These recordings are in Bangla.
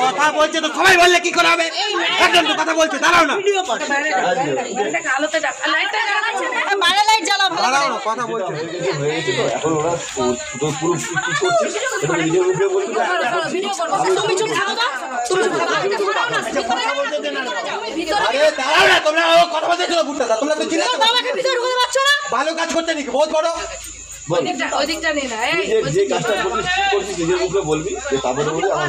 কথা বলছে তো সবাই বললে কি করে হবে? একজন তো কথা বলছে, দাঁড়াও না, কথা বলছে। ভালো কাজ করতে নাকি বহুত বড় যে কাজটা করছিস নিজের মুখে বলবি, তারপরে বলি আমার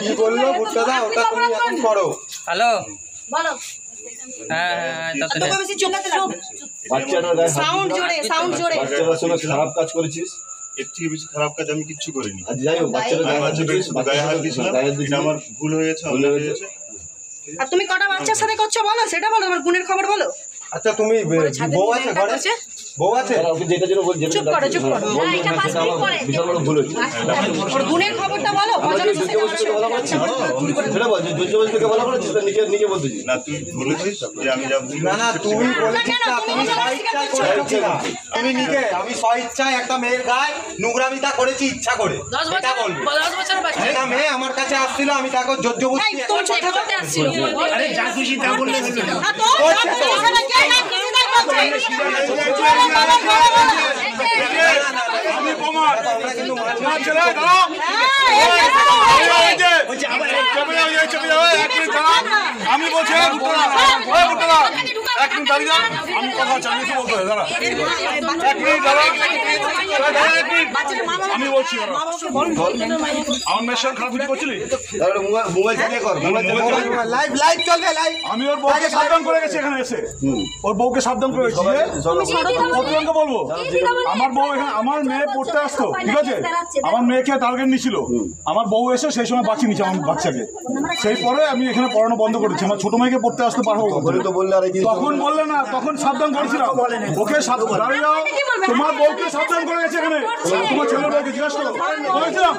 কি বললো ভুট্টা দা, ওটা তুমি এখন করো। হ্যালো বলো। খারাপ কাজ করেছিস, এর থেকে বেশি খারাপ কাজ আমি কিচ্ছু করিনি। যাই হোক গায়ে হাত দিয়েছিলাম, আমার ভুল হয়েছে। আর তুমি কটা বাচ্চার সাথে করছো বলো, সেটা বলো, তোমার গুণের খবর বলো। আচ্ছা তুমি বউ আছে ঘরে? বউ আছে? যেটা যেন বল, চুপ করো চুপ করো, বিশাল বড় ভুল হয়েছে। ওর গুণের খবরটা বলো। সেটা বল, জোর থেকে বলা করেছিস নিজে নিজে বলতেছিস না, তুই বলেছিস যে আমি যাব। না তুমি বলেছিস না, তুমি স্বইচ্ছায় করেছিস না, তুমি নিজে। আমি স্বইচ্ছায় একটা মেয়ের গায়ে নোংরামিটা করেছি ইচ্ছা করে, এটা বলবি। 10 বছর বাচ্চা একটা মেয়ে আমার কাছে আসছিল, আমি তাকে জোর জবরদস্তি করতে আসছিল। আরে যা খুশি তা বললে আমি প্রমাণ কিন্তু আমি বলছি এক মিনিট দাঁড়িয়ে যান, আমি কথা চালিয়েছি বলতে হবে। দাঁড়া এক মিনিট, দাঁড়া আমি বলছি। আমার মেয়ের সঙ্গে খারাপ কিছু করছিলি? মোবাইল চালিয়ে কর, লাইভ লাইভ চলবে লাইভ। আমি ওর বউকে সাবধান করে গেছি, এখানে এসে ওর বউকে সাবধান করে গেছি। কতজনকে বলবো? আমার বউ এখানে, আমার মেয়ে পড়তে আসতো, ঠিক আছে, আমার মেয়েকে টার্গেট নিয়েছিল, আমার বউ এসে সেই সময় বাঁচিয়ে নিচ্ছে আমার বাচ্চাকে। সেই পরে আমি এখানে পড়ানো বন্ধ করেছি, আমার ছোট মেয়েকে পড়তে আসতে পারবো। তখন বললে না, তখন সাবধান করেছিলাম ওকে, দাঁড়িয়ে যাও, তোমার বউকে সাবধান করে গেছে এখানে, তোমার ছেলের বউকে জিজ্ঞাসা করেছিলাম।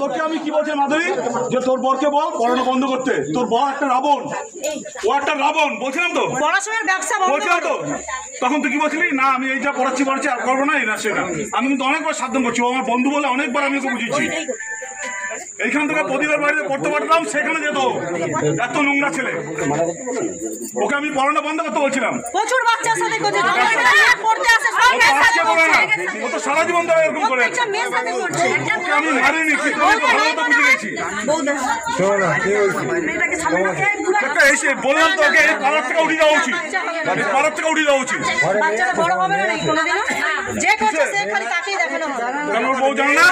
তোকে আমি কি বলছি মাধুরী, যে তোর বরকে বল পড়ানো বন্ধ করতে, তোর বর একটা রাবণ, ও একটা রাবণ, বলছিলাম তো পড়াশোনার ব্যবসা বলছিলাম তো। তখন তুই কি বলছিলি? না আমি এইটা পড়াচ্ছি আর করবো না, এই না সেটা। আমি কিন্তু অনেকবার সাবধান করছি, ও আমার বন্ধু বলে অনেকবার আমি ওকে বুঝিয়েছি। এইখান থেকে প্রদীপের বাড়িতে পড়তে পারতাম, সেখানে যেত, এত নোংরা ছেলে। ওকে আমি পড়ানো বন্ধ করতে বলছিলাম। প্রচুর বাচ্চার সাথে করছে, পড়তে আসে সব ও তো সারা জীবন ধরে এরকম করে। আমি মারিনি, বুঝে গেছি। এসে বললাম তো ওকে এই পাড়ার থেকে উঠে যাওয়া উচিত, পাড়ার থেকে উঠে যাওয়া উচিত। বাচ্চারা বড় হবে না কোনোদিনও, যে করছে সে খালি তাকেই দেখানো হবে। কেন ওর বউ জানে না?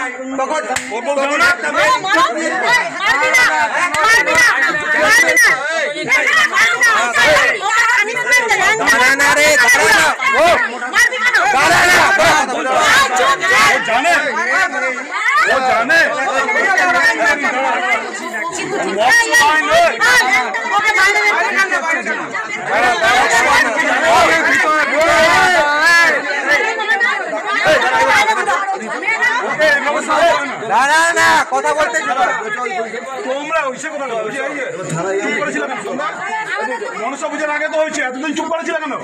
ওর বউ জানে না? না কথা বলতে তোমরা ওইসে কথা মনসা পুজোর আগে তো হয়েছে, এতদিন চুপ করেছিল কেন?